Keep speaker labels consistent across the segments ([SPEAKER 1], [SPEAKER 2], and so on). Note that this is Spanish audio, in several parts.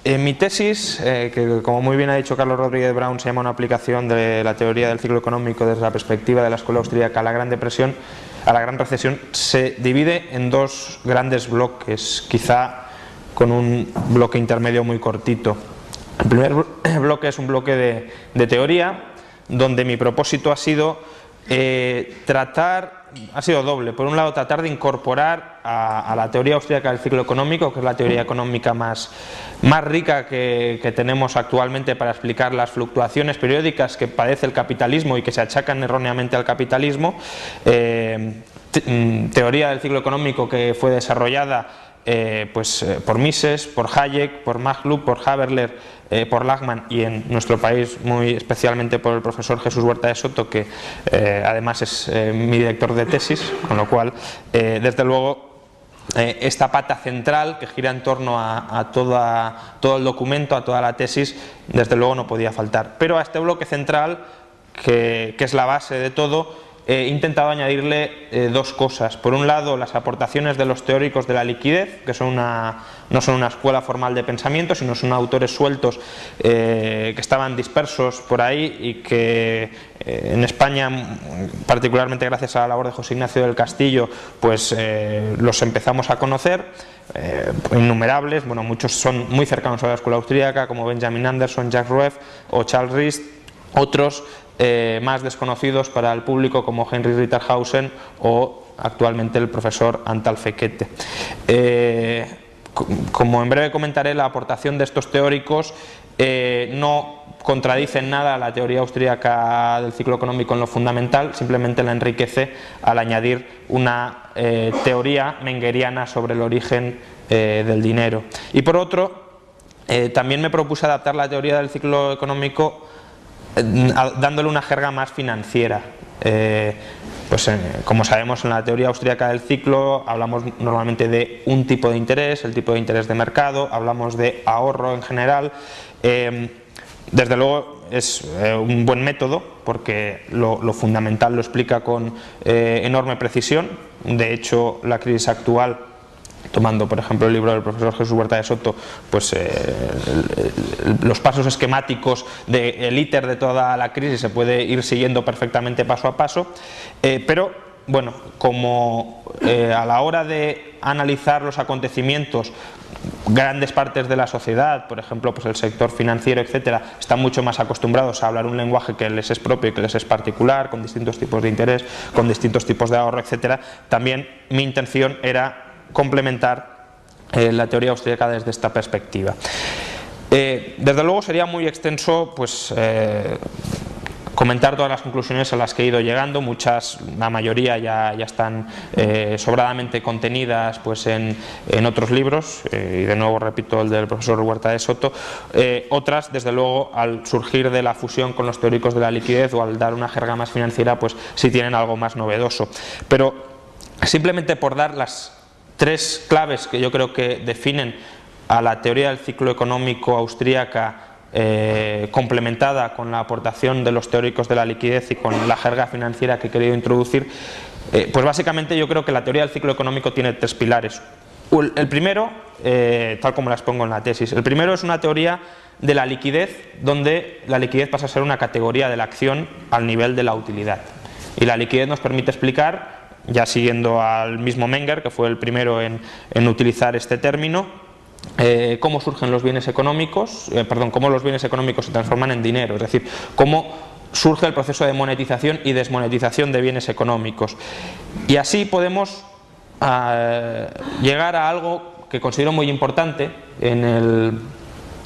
[SPEAKER 1] En mi tesis, que como muy bien ha dicho Carlos Rodríguez Brown, se llama Una aplicación de la teoría del ciclo económico desde la perspectiva de la escuela austríaca a la Gran Depresión, a la Gran Recesión, se divide en dos grandes bloques, quizá con un bloque intermedio muy cortito. El primer bloque es un bloque de teoría, donde mi propósito ha sido ha sido doble. Por un lado, tratar de incorporar a la teoría austríaca del ciclo económico, que es la teoría económica más rica que tenemos actualmente para explicar las fluctuaciones periódicas que padece el capitalismo y que se achacan erróneamente al capitalismo. Teoría del ciclo económico que fue desarrollada por Mises, por Hayek, por Magluck, por Haberler, por Lachmann y en nuestro país muy especialmente por el profesor Jesús Huerta de Soto, que además es mi director de tesis, con lo cual desde luego esta pata central que gira en torno a todo el documento, a toda la tesis, desde luego no podía faltar. Pero a este bloque central, que es la base de todo, he intentado añadirle dos cosas. Por un lado, las aportaciones de los teóricos de la liquidez, que no son una escuela formal de pensamiento, sino son autores sueltos que estaban dispersos por ahí y que en España, particularmente gracias a la labor de José Ignacio del Castillo, pues los empezamos a conocer. Innumerables, bueno, muchos son muy cercanos a la escuela austríaca, como Benjamin Anderson, Jacques Rueff o Charles Rist. Otros más desconocidos para el público, como Henry Ritterhausen o actualmente el profesor Antal Fekete. Como en breve comentaré, la aportación de estos teóricos no contradice en nada a la teoría austríaca del ciclo económico en lo fundamental, simplemente la enriquece al añadir una teoría mengeriana sobre el origen del dinero. Y por otro, también me propuse adaptar la teoría del ciclo económico dándole una jerga más financiera. Como sabemos, en la teoría austríaca del ciclo hablamos normalmente de un tipo de interés, el tipo de interés de mercado, hablamos de ahorro en general. Desde luego es un buen método porque lo fundamental lo explica con enorme precisión. De hecho, la crisis actual, tomando por ejemplo el libro del profesor Jesús Huerta de Soto, pues los pasos esquemáticos del íter de toda la crisis se puede ir siguiendo perfectamente paso a paso, pero bueno, como a la hora de analizar los acontecimientos, grandes partes de la sociedad, por ejemplo pues el sector financiero, etcétera, están mucho más acostumbrados a hablar un lenguaje que les es propio y que les es particular, con distintos tipos de interés, con distintos tipos de ahorro, etcétera. También mi intención era complementar la teoría austríaca desde esta perspectiva. Desde luego sería muy extenso pues comentar todas las conclusiones a las que he ido llegando. La mayoría ya están sobradamente contenidas pues en otros libros, y de nuevo repito el del profesor Huerta de Soto. Otras, desde luego, al surgir de la fusión con los teóricos de la liquidez o al dar una jerga más financiera, pues sí tienen algo más novedoso. Pero simplemente por dar las tres claves que yo creo que definen a la teoría del ciclo económico austríaca, complementada con la aportación de los teóricos de la liquidez y con la jerga financiera que he querido introducir, pues básicamente yo creo que la teoría del ciclo económico tiene tres pilares. El primero, tal como las pongo en la tesis, el primero es una teoría de la liquidez, donde la liquidez pasa a ser una categoría de la acción al nivel de la utilidad. Y la liquidez nos permite explicar, ya siguiendo al mismo Menger, que fue el primero en utilizar este término, cómo surgen los bienes económicos, cómo los bienes económicos se transforman en dinero, es decir, cómo surge el proceso de monetización y desmonetización de bienes económicos. Y así podemos llegar a algo que considero muy importante en el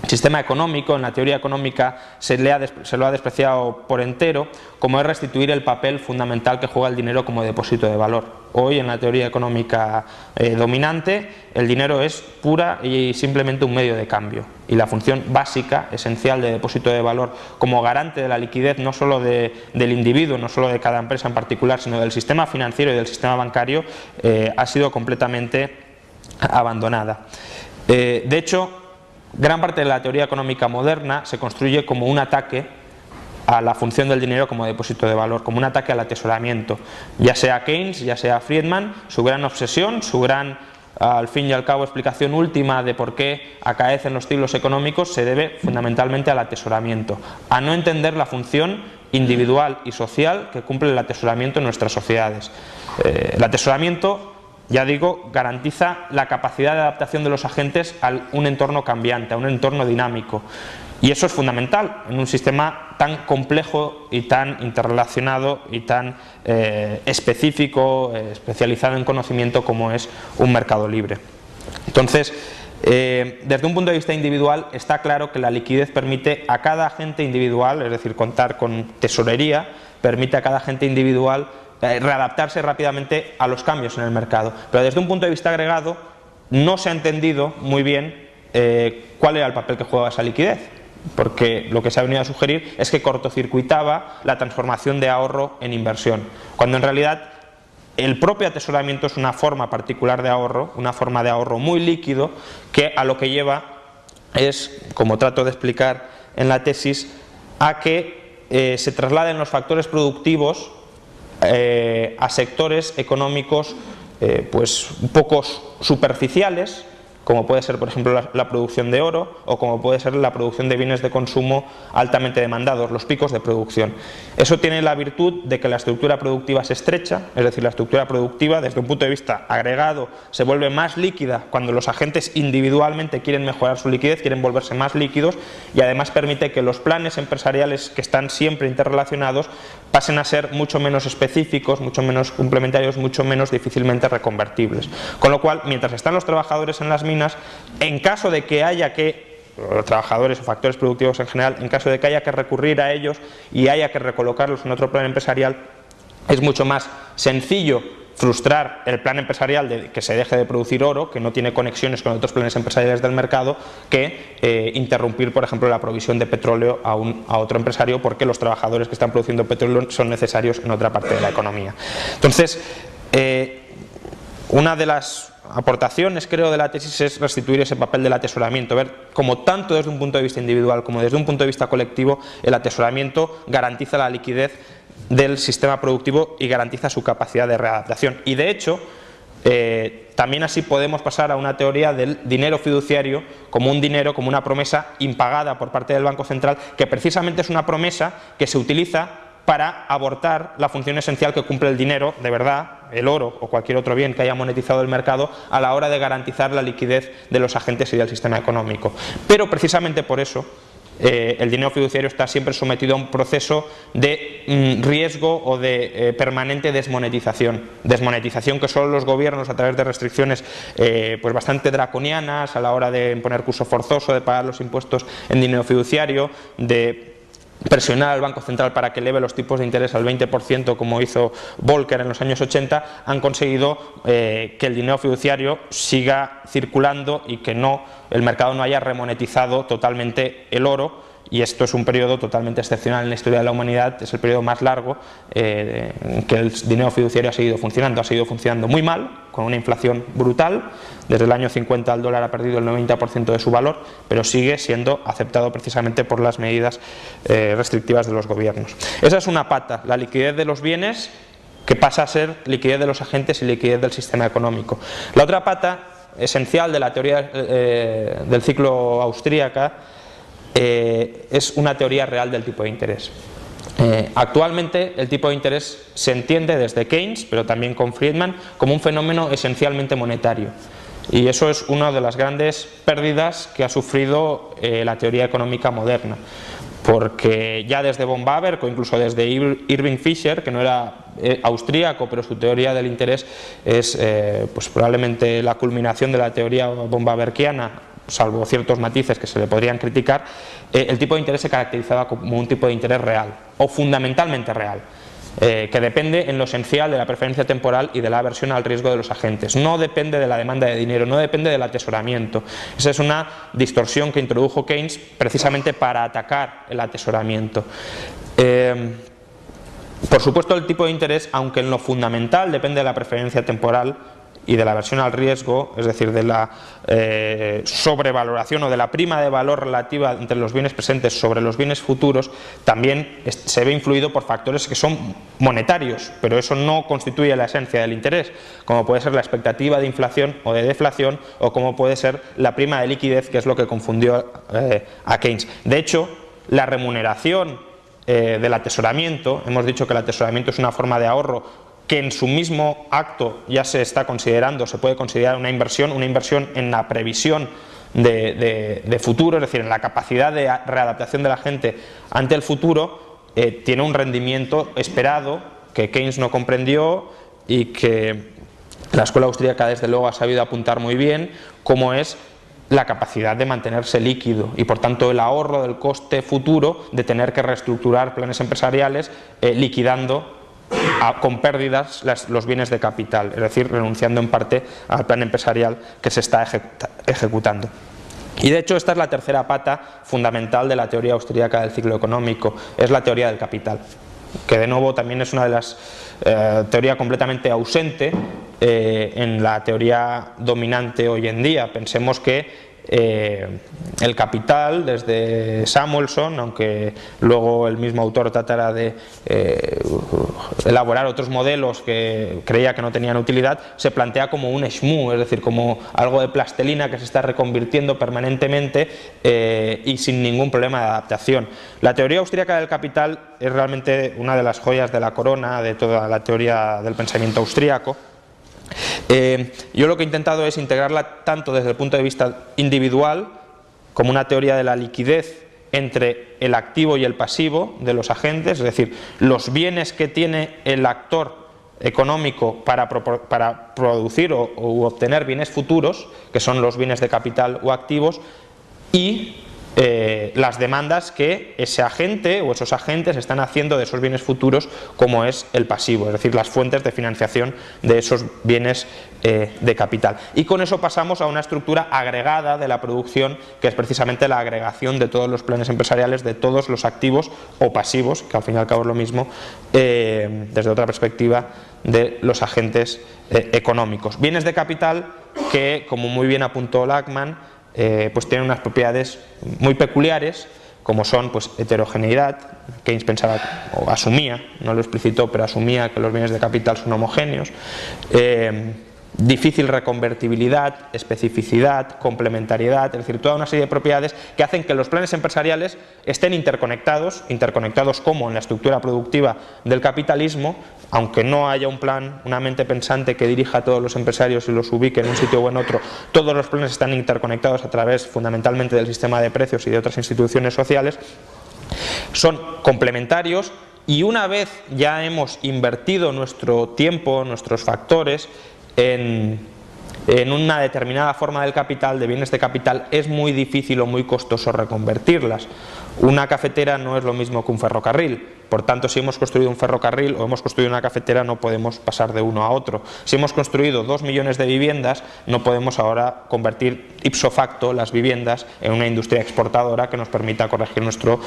[SPEAKER 1] sistema económico. En la teoría económica se lo ha despreciado por entero, como es restituir el papel fundamental que juega el dinero como depósito de valor. Hoy, en la teoría económica dominante, el dinero es pura y simplemente un medio de cambio, y la función básica, esencial de depósito de valor como garante de la liquidez, no solo del individuo, no solo de cada empresa en particular, sino del sistema financiero y del sistema bancario, ha sido completamente abandonada. De hecho, gran parte de la teoría económica moderna se construye como un ataque a la función del dinero como depósito de valor, como un ataque al atesoramiento. Ya sea Keynes, ya sea Friedman, su gran obsesión, su gran al fin y al cabo, explicación última de por qué acaecen los ciclos económicos se debe fundamentalmente al atesoramiento, a no entender la función individual y social que cumple el atesoramiento en nuestras sociedades. El atesoramiento, ya digo, garantiza la capacidad de adaptación de los agentes a un entorno cambiante, a un entorno dinámico. Y eso es fundamental en un sistema tan complejo y tan interrelacionado y tan específico, especializado en conocimiento como es un mercado libre. Entonces, desde un punto de vista individual está claro que la liquidez permite a cada agente individual, es decir, contar con tesorería, permite a cada agente individual readaptarse rápidamente a los cambios en el mercado. Pero desde un punto de vista agregado no se ha entendido muy bien cuál era el papel que jugaba esa liquidez, porque lo que se ha venido a sugerir es que cortocircuitaba la transformación de ahorro en inversión, cuando en realidad el propio atesoramiento es una forma particular de ahorro, una forma de ahorro muy líquido, que a lo que lleva es, como trato de explicar en la tesis, a que se trasladen los factores productivos a sectores económicos pues poco superficiales, como puede ser por ejemplo la producción de oro o como puede ser la producción de bienes de consumo altamente demandados, los picos de producción. Eso tiene la virtud de que la estructura productiva se estrecha, es decir, la estructura productiva desde un punto de vista agregado se vuelve más líquida cuando los agentes individualmente quieren mejorar su liquidez, quieren volverse más líquidos, y además permite que los planes empresariales, que están siempre interrelacionados, pasen a ser mucho menos específicos, mucho menos complementarios, mucho menos difícilmente reconvertibles. Con lo cual, mientras están los trabajadores en las minas, en caso de que haya que, los trabajadores o factores productivos en general, en caso de que haya que recurrir a ellos y haya que recolocarlos en otro plan empresarial, es mucho más sencillo frustrar el plan empresarial de que se deje de producir oro, que no tiene conexiones con otros planes empresariales del mercado, que interrumpir, por ejemplo, la provisión de petróleo a otro empresario, porque los trabajadores que están produciendo petróleo son necesarios en otra parte de la economía. Entonces, una de las aportaciones, creo, de la tesis es restituir ese papel del atesoramiento, ver cómo tanto desde un punto de vista individual como desde un punto de vista colectivo el atesoramiento garantiza la liquidez del sistema productivo y garantiza su capacidad de readaptación. Y de hecho, también así podemos pasar a una teoría del dinero fiduciario como un dinero, como una promesa impagada por parte del Banco Central, que precisamente es una promesa que se utiliza para abortar la función esencial que cumple el dinero, de verdad, el oro o cualquier otro bien que haya monetizado el mercado, a la hora de garantizar la liquidez de los agentes y del sistema económico. Pero precisamente por eso el dinero fiduciario está siempre sometido a un proceso de riesgo o de permanente desmonetización que solo los gobiernos, a través de restricciones pues bastante draconianas a la hora de imponer curso forzoso, de pagar los impuestos en dinero fiduciario, de presionar al Banco Central para que eleve los tipos de interés al 20%, como hizo Volcker en los años 80, han conseguido que el dinero fiduciario siga circulando y que el mercado no haya remonetizado totalmente el oro. Y esto es un periodo totalmente excepcional en la historia de la humanidad, es el periodo más largo en que el dinero fiduciario ha seguido funcionando muy mal, con una inflación brutal. Desde el año 50 el dólar ha perdido el 90% de su valor, pero sigue siendo aceptado precisamente por las medidas restrictivas de los gobiernos. Esa es una pata, la liquidez de los bienes, que pasa a ser liquidez de los agentes y liquidez del sistema económico. La otra pata esencial de la teoría del ciclo austríaca es una teoría real del tipo de interés. Actualmente el tipo de interés se entiende desde Keynes, pero también con Friedman, como un fenómeno esencialmente monetario, y eso es una de las grandes pérdidas que ha sufrido la teoría económica moderna, porque ya desde von Baber o incluso desde Irving Fisher, que no era austríaco, pero su teoría del interés es pues probablemente la culminación de la teoría von Baberkiana, salvo ciertos matices que se le podrían criticar, el tipo de interés se caracterizaba como un tipo de interés real, o fundamentalmente real, que depende en lo esencial de la preferencia temporal y de la aversión al riesgo de los agentes. No depende de la demanda de dinero, no depende del atesoramiento. Esa es una distorsión que introdujo Keynes precisamente para atacar el atesoramiento. Por supuesto, el tipo de interés, aunque en lo fundamental depende de la preferencia temporal y de la aversión al riesgo, es decir, de la sobrevaloración o de la prima de valor relativa entre los bienes presentes sobre los bienes futuros, también se ve influido por factores que son monetarios, pero eso no constituye la esencia del interés, como puede ser la expectativa de inflación o de deflación, o como puede ser la prima de liquidez, que es lo que confundió a Keynes. De hecho, la remuneración del atesoramiento, hemos dicho que el atesoramiento es una forma de ahorro que en su mismo acto ya se está considerando, se puede considerar una inversión en la previsión de futuro, es decir, en la capacidad de readaptación de la gente ante el futuro, tiene un rendimiento esperado que Keynes no comprendió y que la escuela austríaca desde luego ha sabido apuntar muy bien, como es la capacidad de mantenerse líquido y por tanto el ahorro del coste futuro de tener que reestructurar planes empresariales liquidando con pérdidas los bienes de capital, es decir, renunciando en parte al plan empresarial que se está ejecutando. Y de hecho esta es la tercera pata fundamental de la teoría austríaca del ciclo económico, es la teoría del capital, que de nuevo también es una de las teoría completamente ausente en la teoría dominante hoy en día. Pensemos que el capital, desde Samuelson, aunque luego el mismo autor tratara de elaborar otros modelos que creía que no tenían utilidad, se plantea como un shmu, es decir, como algo de plastelina que se está reconvirtiendo permanentemente y sin ningún problema de adaptación. La teoría austríaca del capital es realmente una de las joyas de la corona de toda la teoría del pensamiento austríaco. Yo lo que he intentado es integrarla tanto desde el punto de vista individual como una teoría de la liquidez entre el activo y el pasivo de los agentes, es decir, los bienes que tiene el actor económico para producir u obtener bienes futuros, que son los bienes de capital o activos, y las demandas que ese agente o esos agentes están haciendo de esos bienes futuros, como es el pasivo, es decir, las fuentes de financiación de esos bienes de capital. Y con eso pasamos a una estructura agregada de la producción, que es precisamente la agregación de todos los planes empresariales, de todos los activos o pasivos, que al fin y al cabo es lo mismo, desde otra perspectiva, de los agentes económicos. Bienes de capital que, como muy bien apuntó Lachmann, pues tienen unas propiedades muy peculiares, como son pues heterogeneidad. Keynes pensaba o asumía, no lo explicitó, pero asumía que los bienes de capital son homogéneos, difícil reconvertibilidad, especificidad, complementariedad, es decir, toda una serie de propiedades que hacen que los planes empresariales estén interconectados como en la estructura productiva del capitalismo, aunque no haya un plan, una mente pensante que dirija a todos los empresarios y los ubique en un sitio o en otro. Todos los planes están interconectados a través fundamentalmente del sistema de precios y de otras instituciones sociales, son complementarios. Y una vez ya hemos invertido nuestro tiempo, nuestros factores en una determinada forma del capital, de bienes de capital, es muy difícil o muy costoso reconvertirlas. Una cafetera no es lo mismo que un ferrocarril, por tanto, si hemos construido un ferrocarril o hemos construido una cafetera, no podemos pasar de uno a otro. Si hemos construido 2 millones de viviendas, no podemos ahora convertir ipso facto las viviendas en una industria exportadora que nos permita corregir nuestro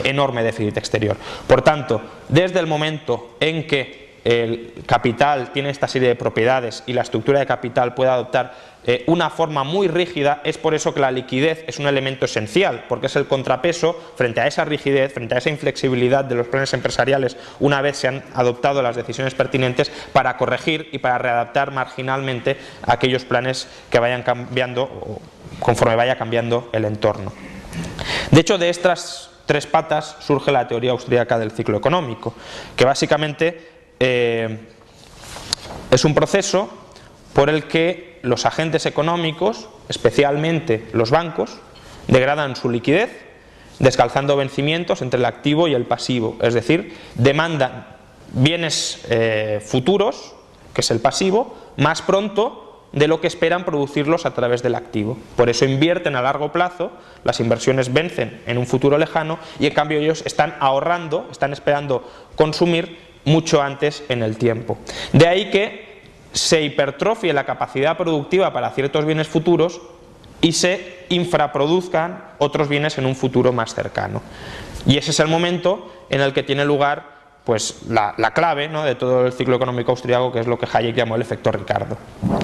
[SPEAKER 1] enorme déficit exterior. Por tanto, desde el momento en que el capital tiene esta serie de propiedades y la estructura de capital puede adoptar una forma muy rígida, es por eso que la liquidez es un elemento esencial, porque es el contrapeso frente a esa rigidez, frente a esa inflexibilidad de los planes empresariales una vez se han adoptado las decisiones pertinentes para corregir y para readaptar marginalmente aquellos planes que vayan cambiando conforme vaya cambiando el entorno. De hecho, de estas 3 patas surge la teoría austríaca del ciclo económico, que básicamente es un proceso por el que los agentes económicos, especialmente los bancos, degradan su liquidez, descalzando vencimientos entre el activo y el pasivo, es decir, demandan bienes futuros, que es el pasivo, más pronto de lo que esperan producirlos a través del activo. Por eso invierten a largo plazo, las inversiones vencen en un futuro lejano y en cambio ellos están ahorrando, están esperando consumir mucho antes en el tiempo. De ahí que se hipertrofie la capacidad productiva para ciertos bienes futuros y se infraproduzcan otros bienes en un futuro más cercano. Y ese es el momento en el que tiene lugar pues la clave, ¿no?, de todo el ciclo económico austriaco, que es lo que Hayek llamó el efecto Ricardo.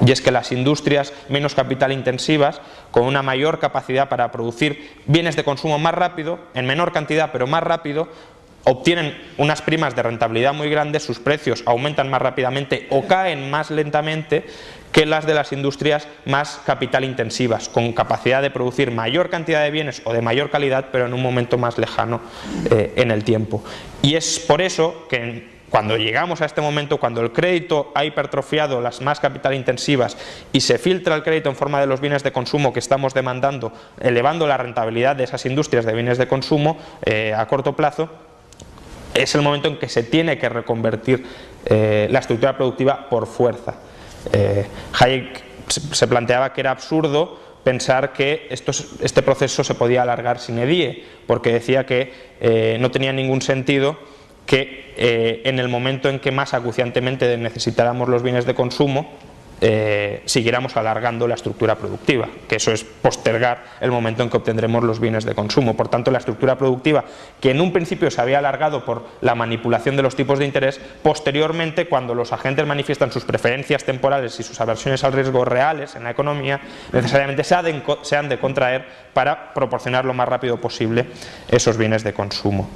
[SPEAKER 1] Y es que las industrias menos capital intensivas, con una mayor capacidad para producir bienes de consumo más rápido, en menor cantidad pero más rápido, obtienen unas primas de rentabilidad muy grandes, sus precios aumentan más rápidamente o caen más lentamente que las de las industrias más capital intensivas, con capacidad de producir mayor cantidad de bienes o de mayor calidad, pero en un momento más lejano en el tiempo. Y es por eso que cuando llegamos a este momento, cuando el crédito ha hipertrofiado las más capital intensivas y se filtra el crédito en forma de los bienes de consumo que estamos demandando, elevando la rentabilidad de esas industrias de bienes de consumo a corto plazo, es el momento en que se tiene que reconvertir la estructura productiva por fuerza. Hayek se planteaba que era absurdo pensar que este proceso se podía alargar sine die, porque decía que no tenía ningún sentido que en el momento en que más acuciantemente necesitáramos los bienes de consumo siguiéramos alargando la estructura productiva, que eso es postergar el momento en que obtendremos los bienes de consumo. Por tanto, la estructura productiva, que en un principio se había alargado por la manipulación de los tipos de interés, posteriormente, cuando los agentes manifiestan sus preferencias temporales y sus aversiones al riesgo reales en la economía, necesariamente se han de contraer para proporcionar lo más rápido posible esos bienes de consumo.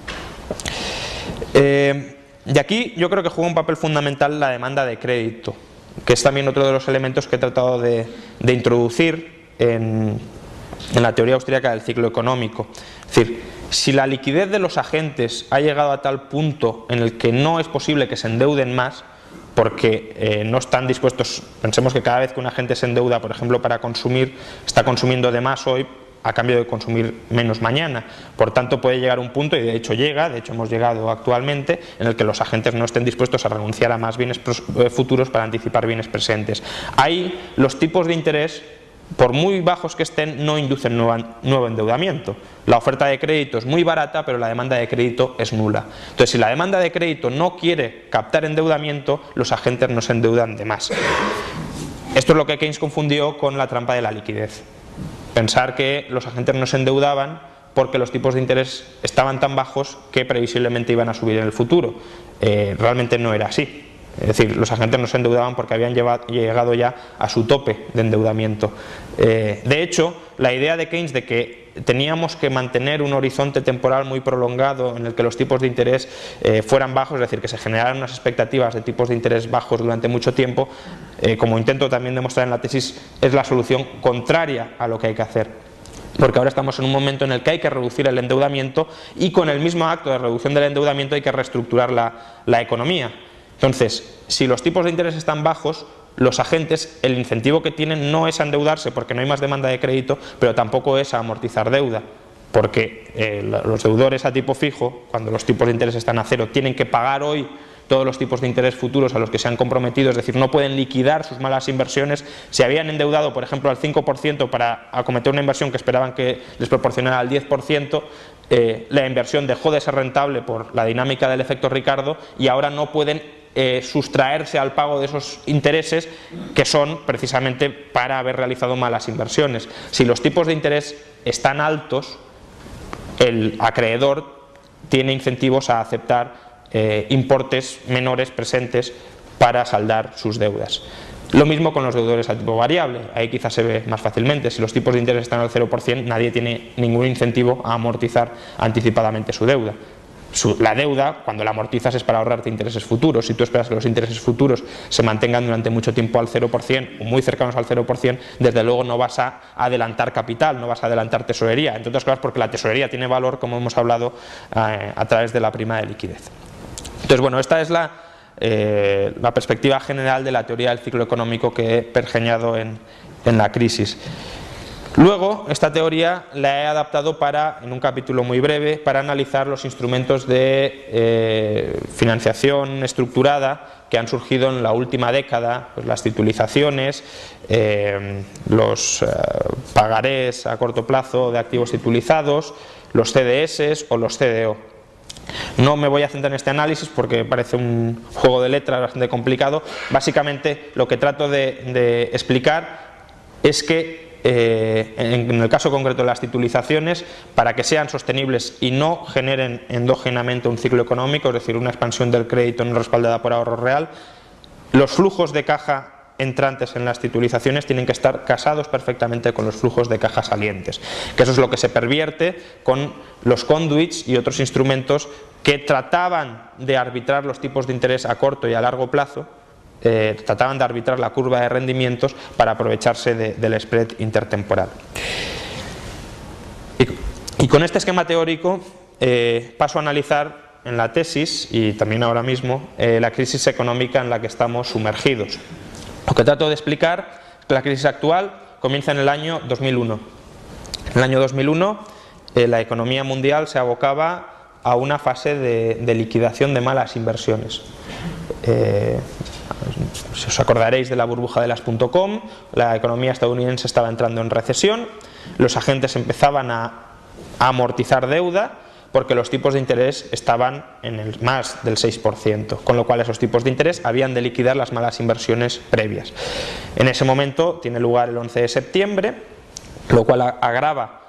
[SPEAKER 1] Y aquí yo creo que juega un papel fundamental la demanda de crédito, que es también otro de los elementos que he tratado de introducir en la teoría austríaca del ciclo económico. Es decir, si la liquidez de los agentes ha llegado a tal punto en el que no es posible que se endeuden más, porque no están dispuestos, pensemos que cada vez que un agente se endeuda, por ejemplo, para consumir, está consumiendo de más hoy a cambio de consumir menos mañana. Por tanto, puede llegar un punto, y de hecho hemos llegado actualmente, en el que los agentes no estén dispuestos a renunciar a más bienes futuros para anticipar bienes presentes. Ahí los tipos de interés, por muy bajos que estén, no inducen nuevo endeudamiento. La oferta de crédito es muy barata, pero la demanda de crédito es nula. Entonces, si la demanda de crédito no quiere captar endeudamiento, los agentes no se endeudan de más. Esto es lo que Keynes confundió con la trampa de la liquidez. Pensar que los agentes no se endeudaban porque los tipos de interés estaban tan bajos que previsiblemente iban a subir en el futuro. Realmente no era así. Es decir, los agentes no se endeudaban porque habían llegado ya a su tope de endeudamiento. De hecho, la idea de Keynes de que teníamos que mantener un horizonte temporal muy prolongado en el que los tipos de interés fueran bajos, es decir, que se generaran unas expectativas de tipos de interés bajos durante mucho tiempo, como intento también demostrar en la tesis, es la solución contraria a lo que hay que hacer. Porque ahora estamos en un momento en el que hay que reducir el endeudamiento y con el mismo acto de reducción del endeudamiento hay que reestructurar la economía. Entonces, si los tipos de interés están bajos, los agentes, el incentivo que tienen no es a endeudarse porque no hay más demanda de crédito, pero tampoco es a amortizar deuda, porque los deudores a tipo fijo, cuando los tipos de interés están a cero, tienen que pagar hoy todos los tipos de interés futuros a los que se han comprometido, es decir, no pueden liquidar sus malas inversiones. Si habían endeudado, por ejemplo, al 5% para acometer una inversión que esperaban que les proporcionara el 10%, la inversión dejó de ser rentable por la dinámica del efecto Ricardo y ahora no pueden sustraerse al pago de esos intereses que son precisamente para haber realizado malas inversiones. Si los tipos de interés están altos, el acreedor tiene incentivos a aceptar importes menores presentes para saldar sus deudas. Lo mismo con los deudores a tipo variable, ahí quizás se ve más fácilmente. Si los tipos de interés están al 0%, nadie tiene ningún incentivo a amortizar anticipadamente su deuda. La deuda, cuando la amortizas, es para ahorrarte intereses futuros. Si tú esperas que los intereses futuros se mantengan durante mucho tiempo al 0% o muy cercanos al 0%, desde luego no vas a adelantar capital, no vas a adelantar tesorería, entre otras cosas porque la tesorería tiene valor, como hemos hablado, a través de la prima de liquidez. Entonces, bueno, esta es la perspectiva general de la teoría del ciclo económico que he pergeñado en la crisis. Luego, esta teoría la he adaptado en un capítulo muy breve, para analizar los instrumentos de financiación estructurada que han surgido en la última década, pues las titulizaciones, los pagarés a corto plazo de activos titulizados, los CDS o los CDO. No me voy a centrar en este análisis porque parece un juego de letras bastante complicado. Básicamente lo que trato de explicar es que en el caso concreto de las titulizaciones, para que sean sostenibles y no generen endógenamente un ciclo económico, es decir, una expansión del crédito no respaldada por ahorro real, los flujos de caja entrantes en las titulizaciones tienen que estar casados perfectamente con los flujos de caja salientes, que eso es lo que se pervierte con los conduits y otros instrumentos que trataban de arbitrar los tipos de interés a corto y a largo plazo, trataban de arbitrar la curva de rendimientos para aprovecharse del spread intertemporal. Y con este esquema teórico paso a analizar en la tesis y también ahora mismo la crisis económica en la que estamos sumergidos. Lo que trato de explicar es que la crisis actual comienza en el año 2001. En el año 2001 la economía mundial se abocaba a una fase de liquidación de malas inversiones. Si os acordaréis de la burbuja de las .com, la economía estadounidense estaba entrando en recesión, los agentes empezaban a amortizar deuda porque los tipos de interés estaban en el más del 6%, con lo cual esos tipos de interés habían de liquidar las malas inversiones previas. En ese momento tiene lugar el 11 de septiembre, lo cual agrava,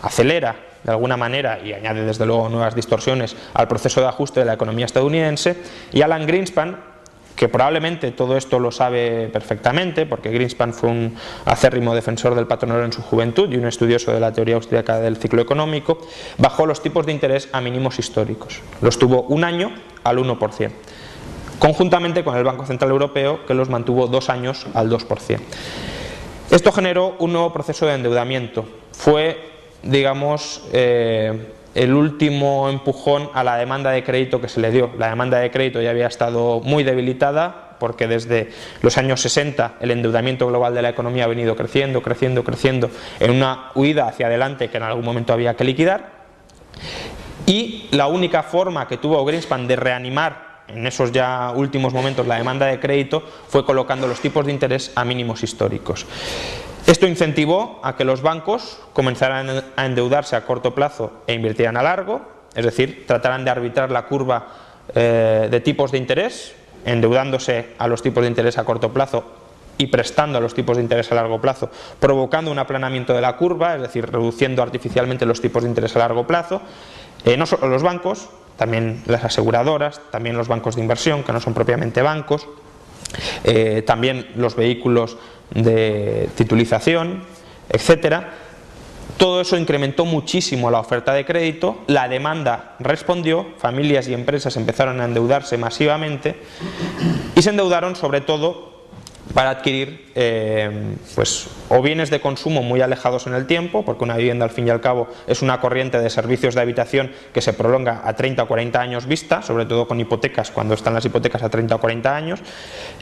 [SPEAKER 1] acelera de alguna manera y añade desde luego nuevas distorsiones al proceso de ajuste de la economía estadounidense, y Alan Greenspan, que probablemente todo esto lo sabe perfectamente porque Greenspan fue un acérrimo defensor del patrón oro en su juventud y un estudioso de la teoría austríaca del ciclo económico, bajó los tipos de interés a mínimos históricos. Los tuvo un año al 1%, conjuntamente con el Banco Central Europeo, que los mantuvo 2 años al 2%. Esto generó un nuevo proceso de endeudamiento. Fue, digamos, el último empujón a la demanda de crédito que se le dio. La demanda de crédito ya había estado muy debilitada porque desde los años 60 el endeudamiento global de la economía ha venido creciendo en una huida hacia adelante que en algún momento había que liquidar, y la única forma que tuvo Greenspan de reanimar en esos ya últimos momentos la demanda de crédito fue colocando los tipos de interés a mínimos históricos. Esto incentivó a que los bancos comenzaran a endeudarse a corto plazo e invirtieran a largo, es decir, trataran de arbitrar la curva de tipos de interés, endeudándose a los tipos de interés a corto plazo y prestando a los tipos de interés a largo plazo, provocando un aplanamiento de la curva, es decir, reduciendo artificialmente los tipos de interés a largo plazo. No solo los bancos, también las aseguradoras, también los bancos de inversión, que no son propiamente bancos, también los vehículos de titulización, etcétera. Todo eso incrementó muchísimo la oferta de crédito, la demanda respondió, familias y empresas empezaron a endeudarse masivamente y se endeudaron sobre todo para adquirir pues, o bienes de consumo muy alejados en el tiempo, porque una vivienda al fin y al cabo es una corriente de servicios de habitación que se prolonga a 30 o 40 años vista, sobre todo con hipotecas, cuando están las hipotecas a 30 o 40 años,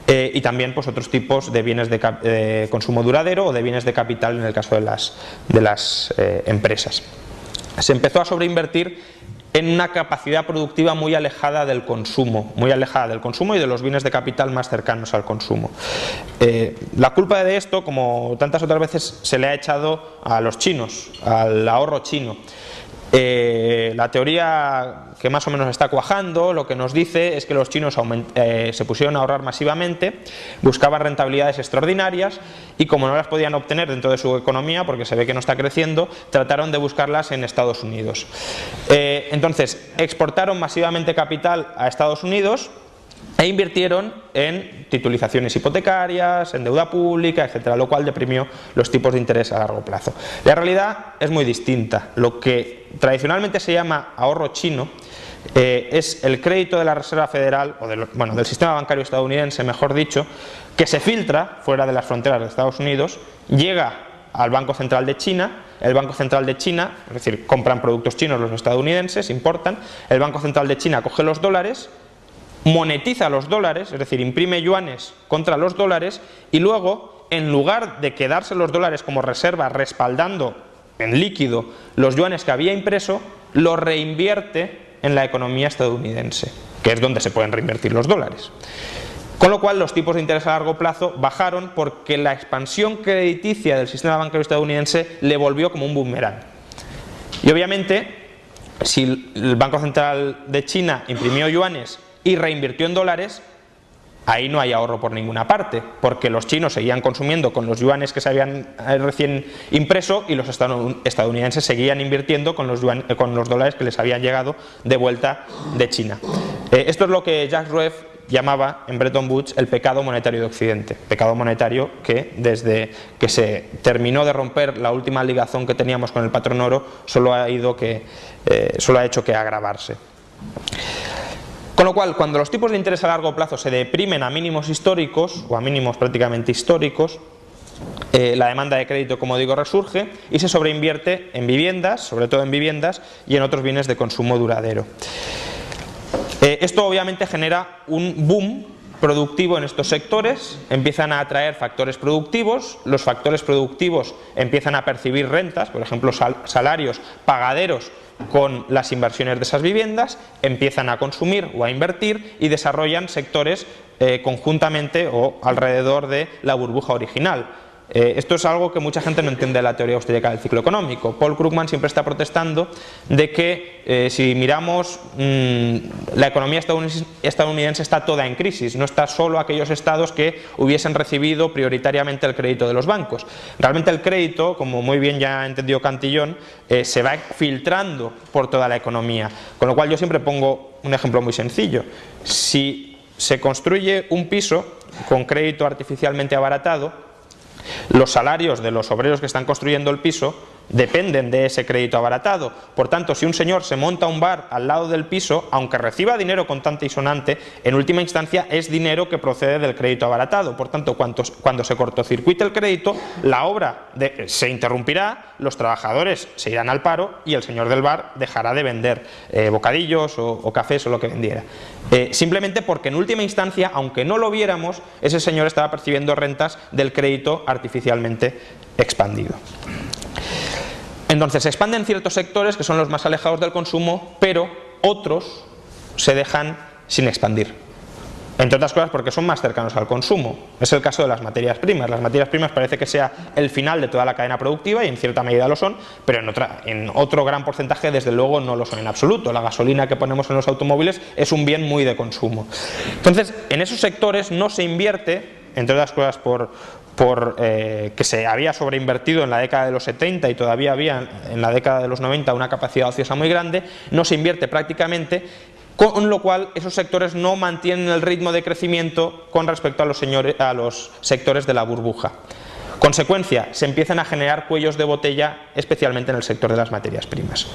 [SPEAKER 1] y también pues, otros tipos de bienes de consumo duradero o de bienes de capital en el caso de las empresas. Se empezó a sobreinvertir en una capacidad productiva muy alejada del consumo y de los bienes de capital más cercanos al consumo. La culpa de esto, como tantas otras veces, se le ha echado a los chinos, al ahorro chino. La teoría que más o menos está cuajando lo que nos dice es que los chinos se pusieron a ahorrar masivamente, buscaban rentabilidades extraordinarias y como no las podían obtener dentro de su economía porque se ve que no está creciendo, trataron de buscarlas en Estados Unidos. Entonces exportaron masivamente capital a Estados Unidos e invirtieron en titulizaciones hipotecarias, en deuda pública, etcétera, lo cual deprimió los tipos de interés a largo plazo. La realidad es muy distinta. Lo que tradicionalmente se llama ahorro chino es el crédito de la Reserva Federal, o del sistema bancario estadounidense, mejor dicho, que se filtra fuera de las fronteras de Estados Unidos, llega al Banco Central de China. El Banco Central de China, es decir, compran productos chinos los estadounidenses, importan, el Banco Central de China coge los dólares, monetiza los dólares, es decir, imprime yuanes contra los dólares y luego, en lugar de quedarse los dólares como reserva respaldando en líquido los yuanes que había impreso, los reinvierte en la economía estadounidense, que es donde se pueden reinvertir los dólares. Con lo cual los tipos de interés a largo plazo bajaron porque la expansión crediticia del sistema bancario estadounidense le volvió como un boomerang. Y obviamente, si el Banco Central de China imprimió yuanes y reinvirtió en dólares, ahí no hay ahorro por ninguna parte, porque los chinos seguían consumiendo con los yuanes que se habían recién impreso y los estadounidenses seguían invirtiendo con los dólares que les habían llegado de vuelta de China. Esto es lo que Jacques Rueff llamaba en Bretton Woods el pecado monetario de Occidente, pecado monetario que desde que se terminó de romper la última ligazón que teníamos con el patrón oro solo ha hecho que agravarse. Con lo cual, cuando los tipos de interés a largo plazo se deprimen a mínimos históricos o a mínimos prácticamente históricos, la demanda de crédito, como digo, resurge y se sobreinvierte en viviendas, sobre todo en viviendas y en otros bienes de consumo duradero. Esto obviamente genera un boom productivo en estos sectores, empiezan a atraer factores productivos, los factores productivos empiezan a percibir rentas, por ejemplo salarios pagaderos con las inversiones de esas viviendas, empiezan a consumir o a invertir y desarrollan sectores conjuntamente o alrededor de la burbuja original. Esto es algo que mucha gente no entiende de la teoría austríaca del ciclo económico. Paul Krugman siempre está protestando de que si miramos la economía estadounidense está toda en crisis, no está solo aquellos estados que hubiesen recibido prioritariamente el crédito de los bancos. Realmente el crédito, como muy bien ya ha entendido Cantillon, se va filtrando por toda la economía, con lo cual yo siempre pongo un ejemplo muy sencillo. Si se construye un piso con crédito artificialmente abaratado, los salarios de los obreros que están construyendo el piso dependen de ese crédito abaratado. Por tanto, si un señor se monta un bar al lado del piso, aunque reciba dinero contante y sonante, en última instancia es dinero que procede del crédito abaratado. Por tanto, cuando se cortocircuite el crédito, la obra se interrumpirá, los trabajadores se irán al paro y el señor del bar dejará de vender bocadillos o cafés o lo que vendiera. Simplemente porque en última instancia, aunque no lo viéramos, ese señor estaba percibiendo rentas del crédito artificialmente expandido. Entonces se expanden ciertos sectores que son los más alejados del consumo, pero otros se dejan sin expandir. Entre otras cosas porque son más cercanos al consumo. Es el caso de las materias primas. Las materias primas parece que sea el final de toda la cadena productiva y en cierta medida lo son, pero en otro gran porcentaje desde luego no lo son en absoluto. La gasolina que ponemos en los automóviles es un bien muy de consumo. Entonces en esos sectores no se invierte, entre otras cosas que se había sobreinvertido en la década de los 70 y todavía había en la década de los 90 una capacidad ociosa muy grande, no se invierte prácticamente, con lo cual esos sectores no mantienen el ritmo de crecimiento con respecto a los sectores de la burbuja. Consecuencia, se empiezan a generar cuellos de botella, especialmente en el sector de las materias primas.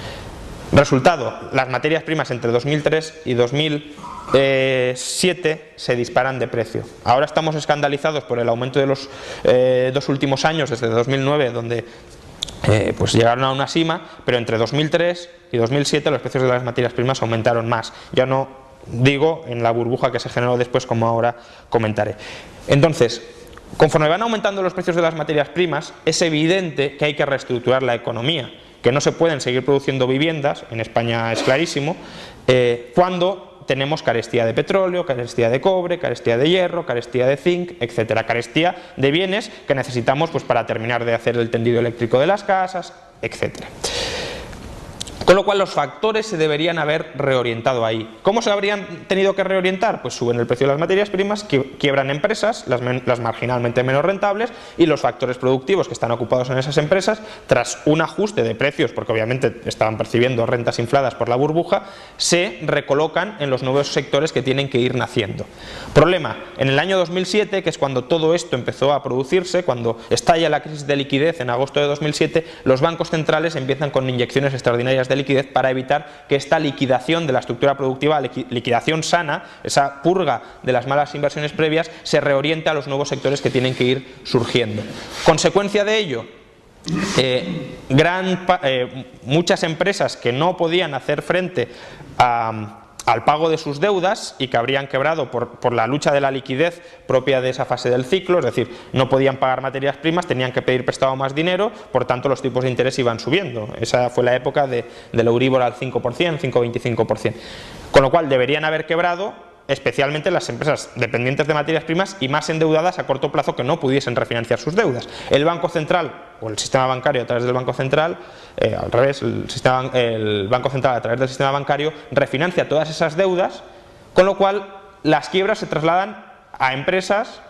[SPEAKER 1] Resultado, las materias primas entre 2003 y 2007 se disparan de precio. Ahora estamos escandalizados por el aumento de los 2 últimos años, desde 2009, donde pues llegaron a una cima, pero entre 2003 y 2007 los precios de las materias primas aumentaron más. Ya no digo en la burbuja que se generó después, como ahora comentaré. Entonces, conforme van aumentando los precios de las materias primas, es evidente que hay que reestructurar la economía, que no se pueden seguir produciendo viviendas, en España es clarísimo, cuando tenemos carestía de petróleo, carestía de cobre, carestía de hierro, carestía de zinc, etcétera, carestía de bienes que necesitamos pues para terminar de hacer el tendido eléctrico de las casas, etcétera. Con lo cual los factores se deberían haber reorientado ahí. ¿Cómo se habrían tenido que reorientar? Pues suben el precio de las materias primas, quiebran empresas, las marginalmente menos rentables, y los factores productivos que están ocupados en esas empresas, tras un ajuste de precios, porque obviamente estaban percibiendo rentas infladas por la burbuja, se recolocan en los nuevos sectores que tienen que ir naciendo. Problema, en el año 2007, que es cuando todo esto empezó a producirse, cuando estalla la crisis de liquidez en agosto de 2007, los bancos centrales empiezan con inyecciones extraordinarias de liquidez para evitar que esta liquidación de la estructura productiva, liquidación sana, esa purga de las malas inversiones previas, se reoriente a los nuevos sectores que tienen que ir surgiendo. Consecuencia de ello, muchas empresas que no podían hacer frente al pago de sus deudas y que habrían quebrado por la lucha de la liquidez propia de esa fase del ciclo, es decir, no podían pagar materias primas, tenían que pedir prestado más dinero, por tanto los tipos de interés iban subiendo. Esa fue la época del Euribor al 5%, 5,25%. Con lo cual deberían haber quebrado, especialmente las empresas dependientes de materias primas y más endeudadas a corto plazo que no pudiesen refinanciar sus deudas. El Banco Central o el sistema bancario a través del Banco Central, al revés, el Banco Central a través del sistema bancario refinancia todas esas deudas, con lo cual las quiebras se trasladan a empresas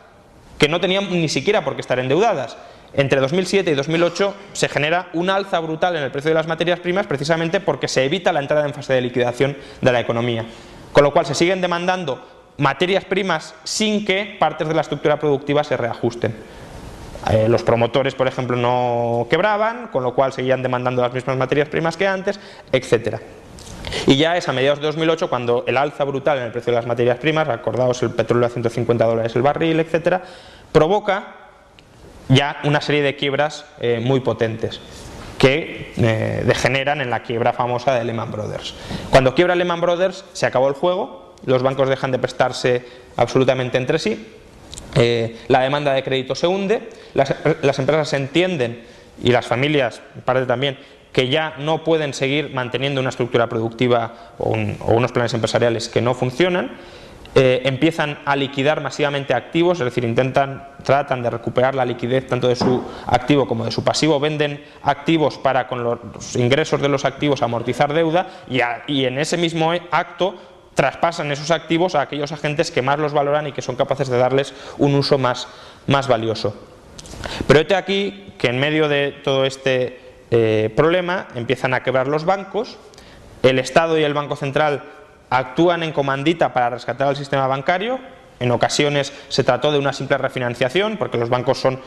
[SPEAKER 1] que no tenían ni siquiera por qué estar endeudadas. Entre 2007 y 2008 se genera una alza brutal en el precio de las materias primas precisamente porque se evita la entrada en fase de liquidación de la economía. Con lo cual se siguen demandando materias primas sin que partes de la estructura productiva se reajusten. Los promotores, por ejemplo, no quebraban, con lo cual seguían demandando las mismas materias primas que antes, etc. Y ya es a mediados de 2008 cuando el alza brutal en el precio de las materias primas, acordaos el petróleo a $150 el barril, etc., provoca ya una serie de quiebras muy potentes que degeneran en la quiebra famosa de Lehman Brothers. Cuando quiebra Lehman Brothers se acabó el juego, los bancos dejan de prestarse absolutamente entre sí, la demanda de crédito se hunde, las empresas entienden, y las familias, en parte también, que ya no pueden seguir manteniendo una estructura productiva o unos planes empresariales que no funcionan. Empiezan a liquidar masivamente activos, es decir, tratan de recuperar la liquidez tanto de su activo como de su pasivo, venden activos para con los ingresos de los activos amortizar deuda y en ese mismo acto traspasan esos activos a aquellos agentes que más los valoran y que son capaces de darles un uso más valioso. Pero hete aquí que en medio de todo este problema empiezan a quebrar los bancos, el Estado y el Banco Central actúan en comandita para rescatar al sistema bancario. En ocasiones se trató de una simple refinanciación porque los bancos son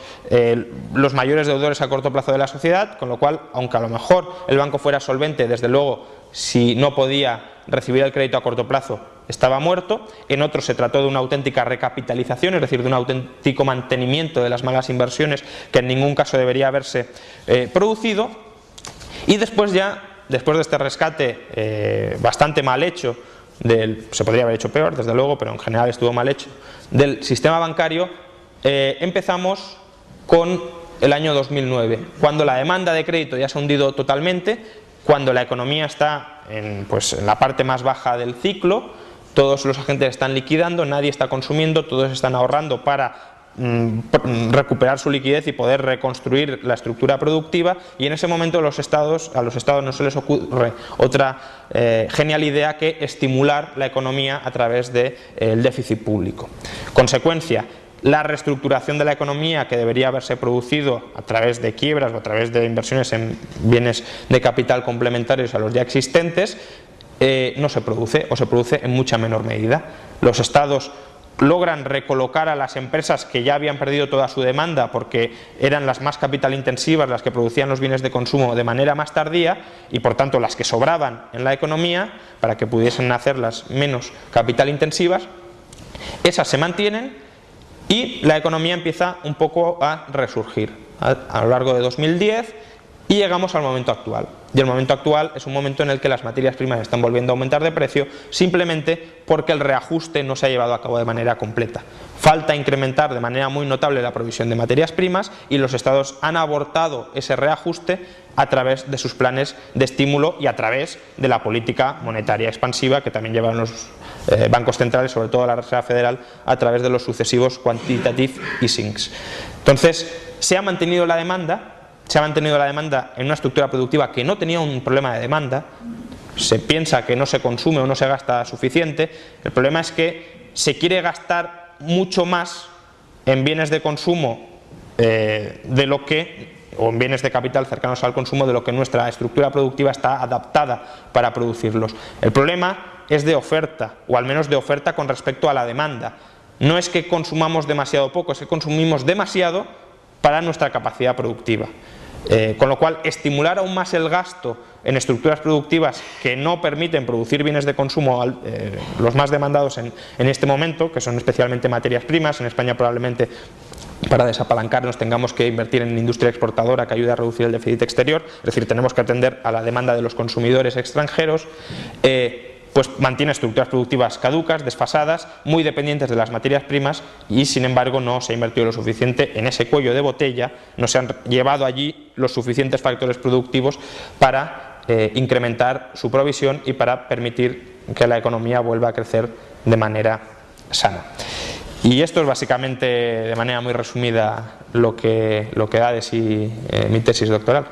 [SPEAKER 1] los mayores deudores a corto plazo de la sociedad, con lo cual, aunque a lo mejor el banco fuera solvente, desde luego si no podía recibir el crédito a corto plazo estaba muerto. En otros se trató de una auténtica recapitalización, es decir, de un auténtico mantenimiento de las malas inversiones que en ningún caso debería haberse producido. Y después de este rescate bastante mal hecho, se podría haber hecho peor desde luego, pero en general estuvo mal hecho, del sistema bancario, empezamos con el año 2009, cuando la demanda de crédito ya se ha hundido totalmente, cuando la economía está en la parte más baja del ciclo, todos los agentes están liquidando, nadie está consumiendo, todos están ahorrando para recuperar su liquidez y poder reconstruir la estructura productiva, y en ese momento a los estados no se les ocurre otra genial idea que estimular la economía a través del déficit público. Consecuencia, la reestructuración de la economía que debería haberse producido a través de quiebras o a través de inversiones en bienes de capital complementarios a los ya existentes no se produce, o se produce en mucha menor medida. Los estados logran recolocar a las empresas que ya habían perdido toda su demanda porque eran las más capital intensivas las que producían los bienes de consumo de manera más tardía, y por tanto las que sobraban en la economía para que pudiesen hacerlas menos capital intensivas. Esas se mantienen y la economía empieza un poco a resurgir a lo largo de 2010 y llegamos al momento actual. Y el momento actual es un momento en el que las materias primas están volviendo a aumentar de precio simplemente porque el reajuste no se ha llevado a cabo de manera completa. Falta incrementar de manera muy notable la provisión de materias primas y los estados han abortado ese reajuste a través de sus planes de estímulo y a través de la política monetaria expansiva que también llevan los bancos centrales, sobre todo la Reserva Federal, a través de los sucesivos quantitative easings. Entonces, se ha mantenido la demanda en una estructura productiva que no tenía un problema de demanda. Se piensa que no se consume o no se gasta suficiente. El problema es que se quiere gastar mucho más en bienes de consumo o en bienes de capital cercanos al consumo de lo que nuestra estructura productiva está adaptada para producirlos. El problema es de oferta, o al menos de oferta con respecto a la demanda. No es que consumamos demasiado poco, es que consumimos demasiado para nuestra capacidad productiva. Con lo cual, estimular aún más el gasto en estructuras productivas que no permiten producir bienes de consumo los más demandados en este momento, que son especialmente materias primas. En España probablemente para desapalancarnos tengamos que invertir en industria exportadora que ayude a reducir el déficit exterior, es decir, tenemos que atender a la demanda de los consumidores extranjeros. Pues mantiene estructuras productivas caducas, desfasadas, muy dependientes de las materias primas, y sin embargo no se ha invertido lo suficiente en ese cuello de botella, no se han llevado allí los suficientes factores productivos para incrementar su provisión y para permitir que la economía vuelva a crecer de manera sana. Y esto es básicamente, de manera muy resumida, lo que da de sí mi tesis doctoral.